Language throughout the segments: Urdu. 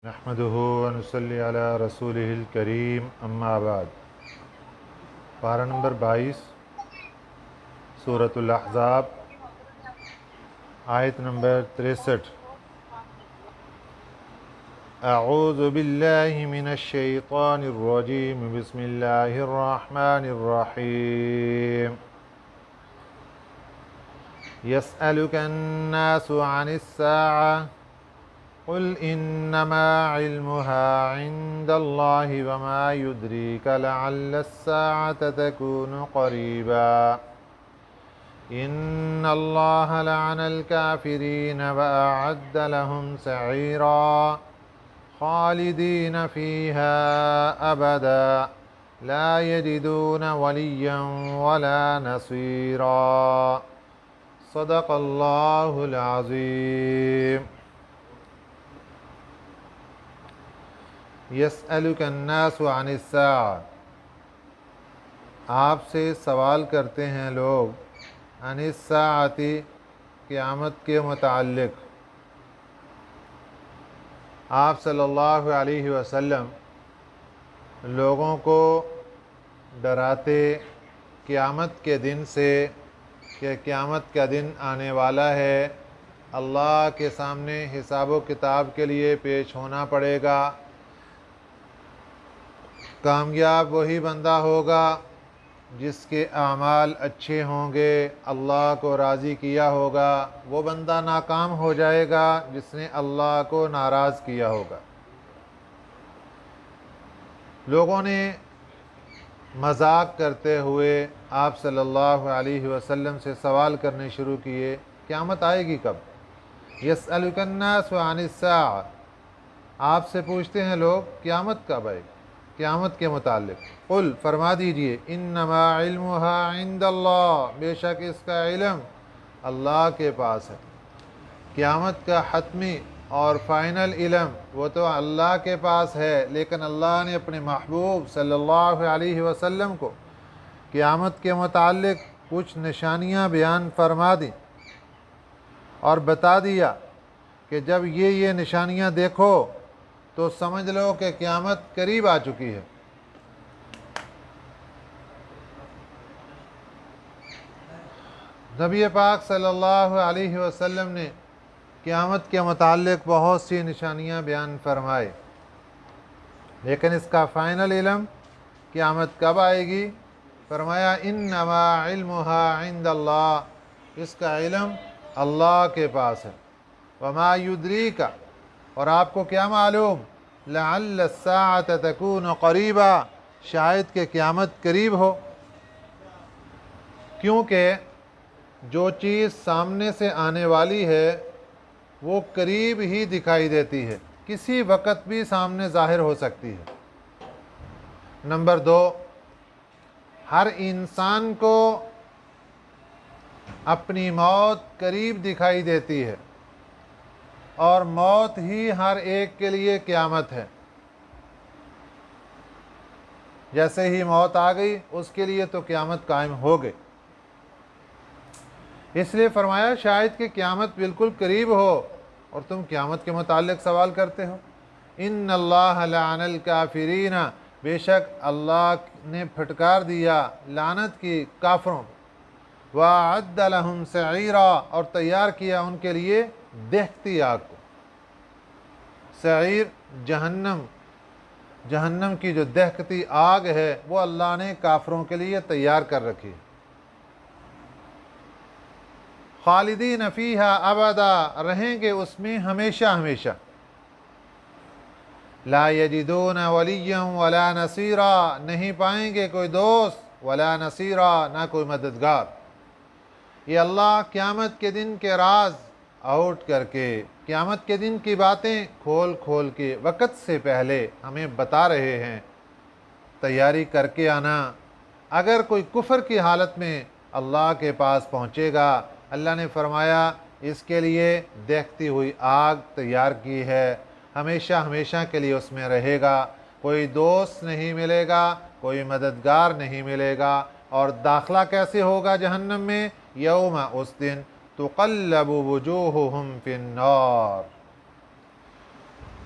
نحمده ونصلي على رسوله الكريم اما بعد۔ پارہ نمبر 22 سورۃ الاحزاب، آیت نمبر 63۔ اعوذ باللہ من الشیطان الرجیم، بسم اللہ الرحمن الرحیم۔ یسألک الناس عن الساعة قل انما علمها عند الله وما يدريك لعل الساعة تكون قريبا ان الله لعن الكافرين واعد لهم سعيرا خالدين فيها ابدا لا يجدون وليا ولا نصيرا صدق الله العظيم۔ یسألک الناس عن الساعة، آپ سے سوال کرتے ہیں لوگ عن الساعة، قیامت کے متعلق۔ آپ صلی اللہ علیہ وسلم لوگوں کو ڈراتے قیامت کے دن سے کہ قیامت کا دن آنے والا ہے، اللہ کے سامنے حساب و کتاب کے لیے پیش ہونا پڑے گا، کامیاب وہی بندہ ہوگا جس کے اعمال اچھے ہوں گے، اللہ کو راضی کیا ہوگا، وہ بندہ ناکام ہو جائے گا جس نے اللہ کو ناراض کیا ہوگا۔ لوگوں نے مذاق کرتے ہوئے آپ صلی اللہ علیہ وسلم سے سوال کرنے شروع کیے، قیامت آئے گی کب؟ یسألک الناس عن الساعة، آپ سے پوچھتے ہیں لوگ قیامت کب آئے گی، قیامت کے متعلق۔ قل، فرما دیجئے، انما علمها عند اللہ، بے شک اس کا علم اللہ کے پاس ہے۔ قیامت کا حتمی اور فائنل علم وہ تو اللہ کے پاس ہے، لیکن اللہ نے اپنے محبوب صلی اللہ علیہ وسلم کو قیامت کے متعلق کچھ نشانیاں بیان فرما دیں اور بتا دیا کہ جب یہ نشانیاں دیکھو تو سمجھ لو کہ قیامت قریب آ چکی ہے۔ نبی پاک صلی اللہ علیہ وسلم نے قیامت کے متعلق بہت سی نشانیاں بیان فرمائے، لیکن اس کا فائنل علم قیامت کب آئے گی؟ فرمایا انما علمها عند اللہ، اس کا علم اللہ کے پاس ہے۔ وما یدریک، اور آپ کو کیا معلوم؟ لعل الساعة تکون قریبا، شاید کہ قیامت قریب ہو، کیونکہ جو چیز سامنے سے آنے والی ہے وہ قریب ہی دکھائی دیتی ہے، کسی وقت بھی سامنے ظاہر ہو سکتی ہے۔ نمبر 2، ہر انسان کو اپنی موت قریب دکھائی دیتی ہے، اور موت ہی ہر ایک کے لیے قیامت ہے۔ جیسے ہی موت آ گئی اس کے لیے تو قیامت قائم ہو گئی۔ اس لیے فرمایا شاید کہ قیامت بالکل قریب ہو اور تم قیامت کے متعلق سوال کرتے ہو۔ ان اللہ لعن الکافرین، بے شک اللہ نے پھٹکار دیا، لعنت کی کافروں۔ وَأَعَدَّ لَهُمْ سَعِيرًا، اور تیار کیا ان کے لیے دہتی آگ کو۔ سعیر جہنم کی جو دہکتی آگ ہے وہ اللہ نے کافروں کے لیے تیار کر رکھی ہے۔ خالدین فیہا ابدا، رہیں گے اس میں ہمیشہ ہمیشہ۔ لا یجدون ولیا ولا نصیرا، نہیں پائیں گے کوئی دوست، ولا نصیرا، نہ کوئی مددگار۔ یہ اللہ قیامت کے دن کے راز آؤٹ کر کے، قیامت کے دن کی باتیں کھول کھول کے وقت سے پہلے ہمیں بتا رہے ہیں، تیاری کر کے آنا۔ اگر کوئی کفر کی حالت میں اللہ کے پاس پہنچے گا، اللہ نے فرمایا اس کے لیے دیکھتی ہوئی آگ تیار کی ہے، ہمیشہ ہمیشہ کے لیے اس میں رہے گا، کوئی دوست نہیں ملے گا، کوئی مددگار نہیں ملے گا۔ اور داخلہ کیسے ہوگا جہنم میں؟ یوم، اس دن، تقلب وجوہہم فی النار،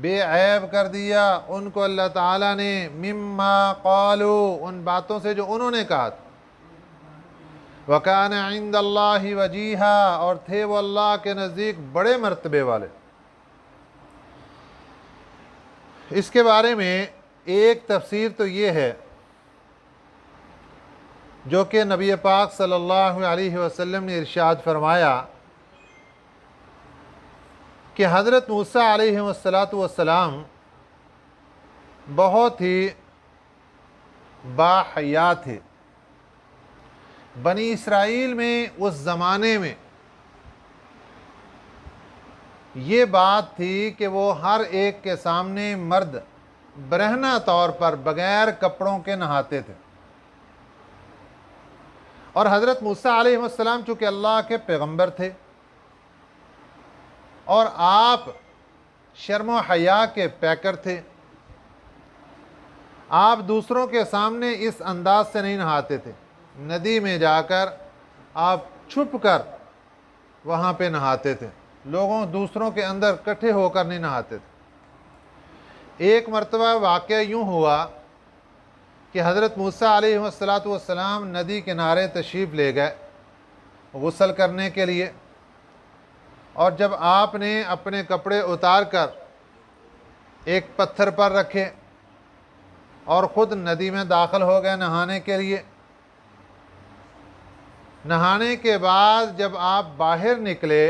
بے عیب کر دیا ان کو اللہ تعالیٰ نے، مما قالو، ان باتوں سے جو انہوں نے کہا تھا، وَكَانَ عِندَ اللَّهِ وَجِيهًا، اور تھے وہ اللہ کے نزدیک بڑے مرتبے والے۔ اس کے بارے میں ایک تفسیر تو یہ ہے جو کہ نبی پاک صلی اللہ علیہ وسلم نے ارشاد فرمایا کہ حضرت موسیٰ علیہ السلام بہت ہی باحیا تھے۔ بنی اسرائیل میں اس زمانے میں یہ بات تھی کہ وہ ہر ایک کے سامنے مرد برہنہ طور پر بغیر کپڑوں کے نہاتے تھے، اور حضرت موسیٰ علیہ السلام چونکہ اللہ کے پیغمبر تھے اور آپ شرم و حیا کے پیکر تھے، آپ دوسروں کے سامنے اس انداز سے نہیں نہاتے تھے، ندی میں جا کر آپ چھپ کر وہاں پہ نہاتے تھے، لوگوں دوسروں کے اندر اکٹھے ہو کر نہیں نہاتے تھے۔ ایک مرتبہ واقعہ یوں ہوا کہ حضرت موسیٰ علیہ السلام ندی کنارے تشریف لے گئے غسل کرنے کے لیے، اور جب آپ نے اپنے کپڑے اتار کر ایک پتھر پر رکھے اور خود ندی میں داخل ہو گئے نہانے کے لیے، نہانے کے بعد جب آپ باہر نکلے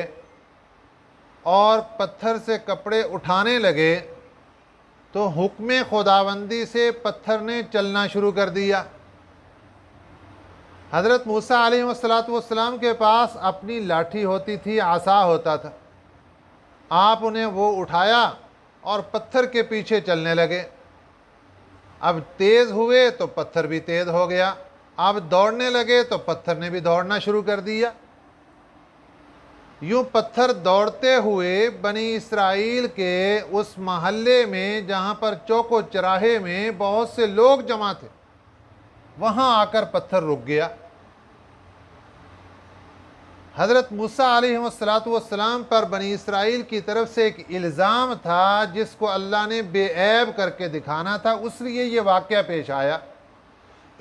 اور پتھر سے کپڑے اٹھانے لگے تو حکم خداوندی سے پتھر نے چلنا شروع کر دیا۔ حضرت موسیٰ علیہ السلام کے پاس اپنی لاٹھی ہوتی تھی، عصا ہوتا تھا، آپ انہیں وہ اٹھایا اور پتھر کے پیچھے چلنے لگے۔ اب تیز ہوئے تو پتھر بھی تیز ہو گیا، اب دوڑنے لگے تو پتھر نے بھی دوڑنا شروع کر دیا۔ یوں پتھر دوڑتے ہوئے بنی اسرائیل کے اس محلے میں جہاں پر چوک و چراہے میں بہت سے لوگ جمع تھے، وہاں آ کر پتھر رک گیا۔ حضرت موسیٰ علیہ السلام پر بنی اسرائیل کی طرف سے ایک الزام تھا جس کو اللہ نے بے عیب کر کے دکھانا تھا، اس لیے یہ واقعہ پیش آیا۔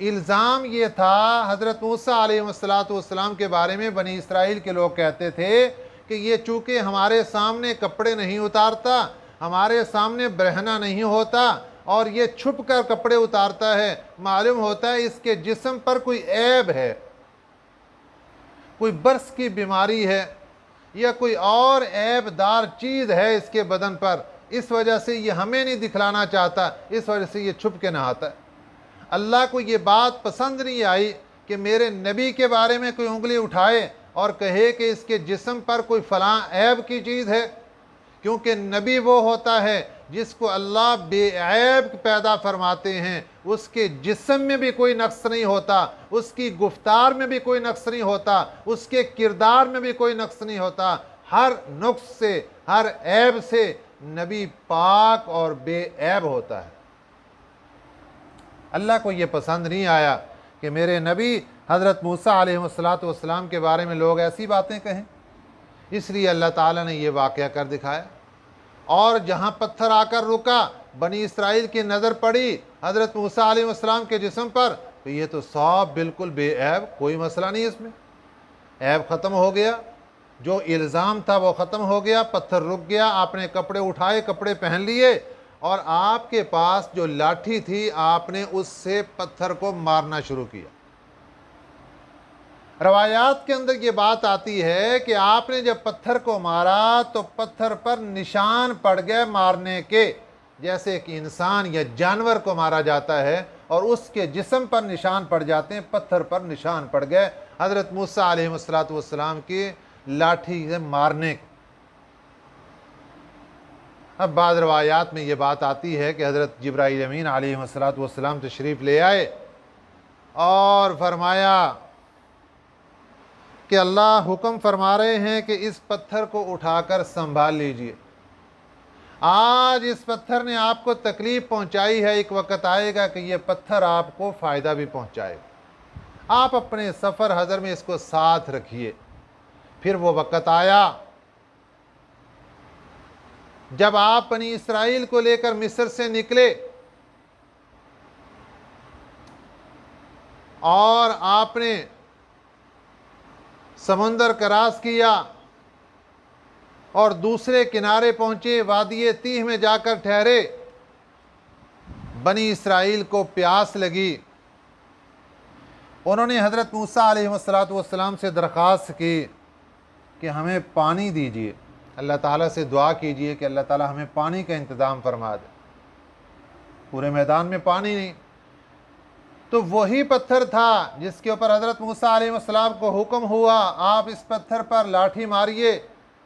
الزام یہ تھا، حضرت موسیٰ علیہ السلام کے بارے میں بنی اسرائیل کے لوگ کہتے تھے کہ یہ چونکہ ہمارے سامنے کپڑے نہیں اتارتا، ہمارے سامنے برہنہ نہیں ہوتا، اور یہ چھپ کر کپڑے اتارتا ہے، معلوم ہوتا ہے اس کے جسم پر کوئی عیب ہے، کوئی برس کی بیماری ہے یا کوئی اور عیب دار چیز ہے اس کے بدن پر، اس وجہ سے یہ ہمیں نہیں دکھلانا چاہتا، اس وجہ سے یہ چھپ کے نہاتا ہے۔ اللہ کو یہ بات پسند نہیں آئی کہ میرے نبی کے بارے میں کوئی انگلی اٹھائے اور کہے کہ اس کے جسم پر کوئی فلاں عیب کی چیز ہے، کیونکہ نبی وہ ہوتا ہے جس کو اللہ بے عیب پیدا فرماتے ہیں، اس کے جسم میں بھی کوئی نقص نہیں ہوتا، اس کی گفتار میں بھی کوئی نقص نہیں ہوتا، اس کے کردار میں بھی کوئی نقص نہیں ہوتا، ہر نقص سے، ہر عیب سے نبی پاک اور بے عیب ہوتا ہے۔ اللہ کو یہ پسند نہیں آیا کہ میرے نبی حضرت موسیٰ علیہ السلام کے بارے میں لوگ ایسی باتیں کہیں، اس لیے اللہ تعالیٰ نے یہ واقعہ کر دکھایا۔ اور جہاں پتھر آ کر رکا، بنی اسرائیل کی نظر پڑی حضرت موسیٰ علیہ السلام کے جسم پر، تو یہ تو صاف بالکل بے عیب، کوئی مسئلہ نہیں اس میں، عیب ختم ہو گیا، جو الزام تھا وہ ختم ہو گیا، پتھر رک گیا، آپ نے کپڑے اٹھائے، کپڑے پہن لیے، اور آپ کے پاس جو لاٹھی تھی آپ نے اس سے پتھر کو مارنا شروع کیا۔ روایات کے اندر یہ بات آتی ہے کہ آپ نے جب پتھر کو مارا تو پتھر پر نشان پڑ گئے مارنے کے، جیسے کہ انسان یا جانور کو مارا جاتا ہے اور اس کے جسم پر نشان پڑ جاتے ہیں، پتھر پر نشان پڑ گئے حضرت موسیٰ علیہ السلام کی لاٹھی سے مارنے کے۔ اب بعض روایات میں یہ بات آتی ہے کہ حضرت جبرائیل امین علیہ السلام تشریف لے آئے اور فرمایا کہ اللہ حکم فرما رہے ہیں کہ اس پتھر کو اٹھا کر سنبھال لیجئے، آج اس پتھر نے آپ کو تکلیف پہنچائی ہے، ایک وقت آئے گا کہ یہ پتھر آپ کو فائدہ بھی پہنچائے گا، آپ اپنے سفر حضر میں اس کو ساتھ رکھیے۔ پھر وہ وقت آیا جب آپ بنی اسرائیل کو لے کر مصر سے نکلے اور آپ نے سمندر کراس کیا اور دوسرے کنارے پہنچے، وادی تیہ میں جا کر ٹھہرے، بنی اسرائیل کو پیاس لگی، انہوں نے حضرت موسیٰ علیہ السلام سے درخواست کی کہ ہمیں پانی دیجیے، اللہ تعالیٰ سے دعا کیجیے کہ اللہ تعالیٰ ہمیں پانی کا انتظام فرما دے۔ پورے میدان میں پانی نہیں، تو وہی پتھر تھا جس کے اوپر حضرت موسیٰ علیہ السلام کو حکم ہوا آپ اس پتھر پر لاٹھی ماریے،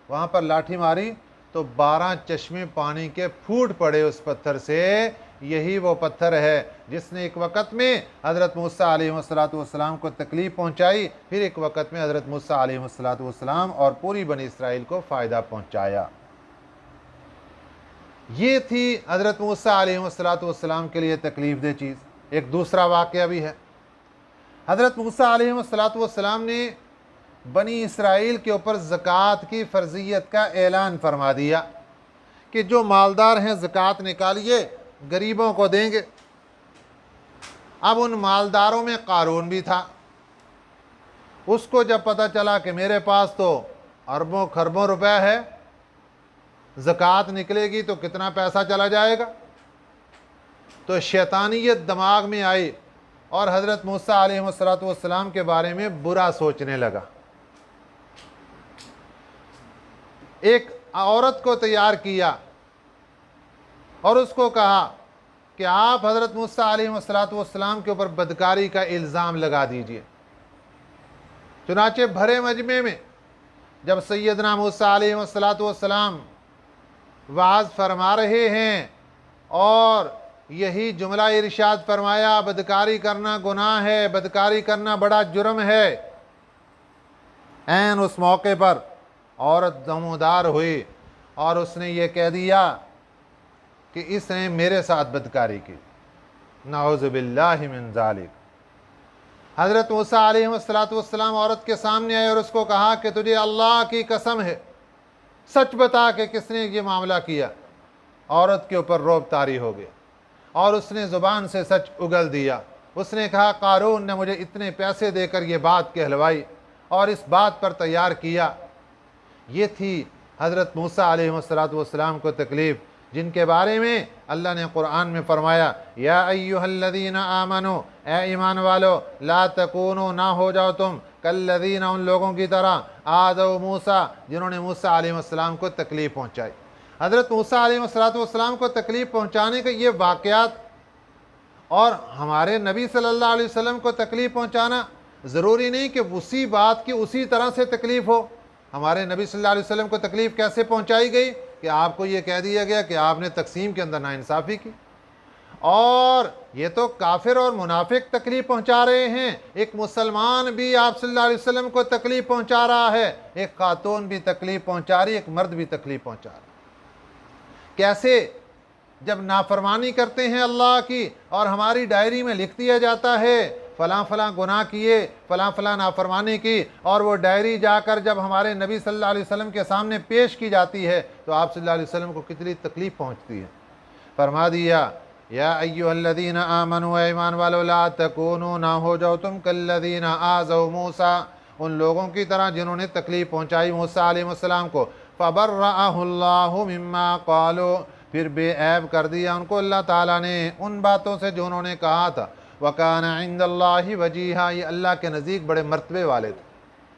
وہاں پر لاٹھی ماری تو 12 چشمے پانی کے پھوٹ پڑے اس پتھر سے۔ یہی وہ پتھر ہے جس نے ایک وقت میں حضرت موسیٰ علیہ السلام کو تکلیف پہنچائی، پھر ایک وقت میں حضرت موسیٰ علیہ السلام اور پوری بنی اسرائیل کو فائدہ پہنچایا۔ یہ تھی حضرت موسیٰ علیہ السلام کے لیے تکلیف دہ چیز۔ ایک دوسرا واقعہ بھی ہے، حضرت موسیٰ علیہ السلام نے بنی اسرائیل کے اوپر زکوٰۃ کی فرضیت کا اعلان فرما دیا کہ جو مالدار ہیں زکوٰۃ نکالیے، غریبوں کو دیں گے۔ اب ان مالداروں میں قارون بھی تھا، اس کو جب پتہ چلا کہ میرے پاس تو اربوں خربوں روپے ہے، زکوٰۃ نکلے گی تو کتنا پیسہ چلا جائے گا، تو شیطانیت دماغ میں آئی اور حضرت موسیٰ علیہ السلام کے بارے میں برا سوچنے لگا۔ ایک عورت کو تیار کیا اور اس کو کہا کہ آپ حضرت موسیٰ علیہ السلام کے اوپر بدکاری کا الزام لگا دیجئے۔ چنانچہ بھرے مجمع میں جب سیدنا موسیٰ علیہ السلام وعظ فرما رہے ہیں اور یہی جملہ ارشاد فرمایا بدکاری کرنا گناہ ہے، بدکاری کرنا بڑا جرم ہے، عین اس موقع پر عورت دمودار ہوئی اور اس نے یہ کہہ دیا کہ اس نے میرے ساتھ بدکاری کی، نعوذ باللہ من ذالک۔ حضرت موسیٰ علیہ السلام عورت کے سامنے آئے اور اس کو کہا کہ تجھے اللہ کی قسم ہے، سچ بتا کہ کس نے یہ معاملہ کیا۔ عورت کے اوپر رعب طاری ہو گیا اور اس نے زبان سے سچ اگل دیا۔ اس نے کہا قارون نے مجھے اتنے پیسے دے کر یہ بات کہلوائی اور اس بات پر تیار کیا۔ یہ تھی حضرت موسیٰ علیہ السلام کو تکلیف، جن کے بارے میں اللہ نے قرآن میں فرمایا یا ایہا الذین آمنو، اے ایمان والو، لا تکونو، نہ ہو جاؤ تم کالذین، ان لوگوں کی طرح آذوا موسیٰ، جنہوں نے موسیٰ علیہ السلام کو تکلیف پہنچائی۔ حضرت موسیٰ علیہ السلام کو تکلیف پہنچانے کا یہ واقعات اور ہمارے نبی صلی اللہ علیہ وسلم کو تکلیف پہنچانا ضروری نہیں کہ اسی بات کی اسی طرح سے تکلیف ہو۔ ہمارے نبی صلی اللہ علیہ وسلم کو تکلیف کیسے پہنچائی گئی کہ آپ کو یہ کہہ دیا گیا کہ آپ نے تقسیم کے اندر ناانصافی کی، اور یہ تو کافر اور منافق تکلیف پہنچا رہے ہیں، ایک مسلمان بھی آپ صلی اللہ علیہ وسلم کو تکلیف پہنچا رہا ہے، ایک خاتون بھی تکلیف پہنچا رہی ہے، ایک مرد بھی تکلیف پہنچا رہا ہے۔ کیسے؟ جب نافرمانی کرتے ہیں اللہ کی اور ہماری ڈائری میں لکھ دیا جاتا ہے فلاں فلاں گناہ کیے، فلاں فلاں نافرمانی کی، اور وہ ڈائری جا کر جب ہمارے نبی صلی اللہ علیہ وسلم کے سامنے پیش کی جاتی ہے تو آپ صلی اللہ علیہ وسلم کو کتنی تکلیف پہنچتی ہے۔ فرما دیا یا ایہا الذین آمنوا، اے ایمان والو، لا تکونوا، نہ ہو جاؤ تم کالذین آذوا موسیٰ، ان لوگوں کی طرح جنہوں نے تکلیف پہنچائی موسیٰ علیہ السلام کو۔ فبرأہ اللہ مما قالوا، پھر بے عیب کر دیا ان کو اللہ تعالیٰ نے ان باتوں سے جو انہوں نے کہا تھا۔ وَكَانَ عِنْدَ اللَّهِ وَجِيهًا، یہ اللہ کے نزدیک بڑے مرتبے والے تھے،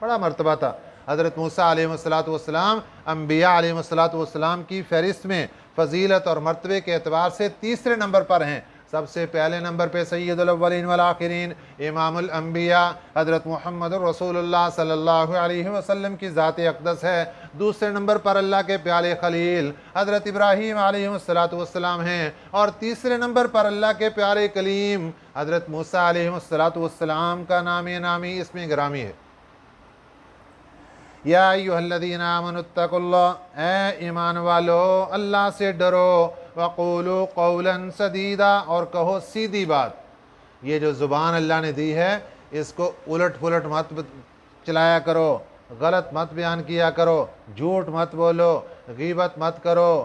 بڑا مرتبہ تھا۔ حضرت موسیٰ علیہ السلام انبیاء علیہ السلام کی فہرست میں فضیلت اور مرتبے کے اعتبار سے تیسرے نمبر پر ہیں۔ سب سے پہلے نمبر پہ سید الاولین والآخرین، امام الانبیاء حضرت محمد رسول اللہ صلی اللہ علیہ وسلم کی ذات اقدس ہے۔ دوسرے نمبر پر اللہ کے پیارے خلیل حضرت ابراہیم علیہ السلام ہیں، اور تیسرے نمبر پر اللہ کے پیارے کلیم حضرت موسیٰ علیہ السلام کا نامی اس میں گرامی ہے۔ یا ایہا الذین آمنوا اتقوا اللہ، اے ایمان والو اللہ سے ڈرو، وقولوا قولا سدیدا، اور کہو سیدھی بات۔ یہ جو زبان اللہ نے دی ہے اس کو الٹ پلٹ مت چلایا کرو، غلط مت بیان کیا کرو، جھوٹ مت بولو، غیبت مت کرو،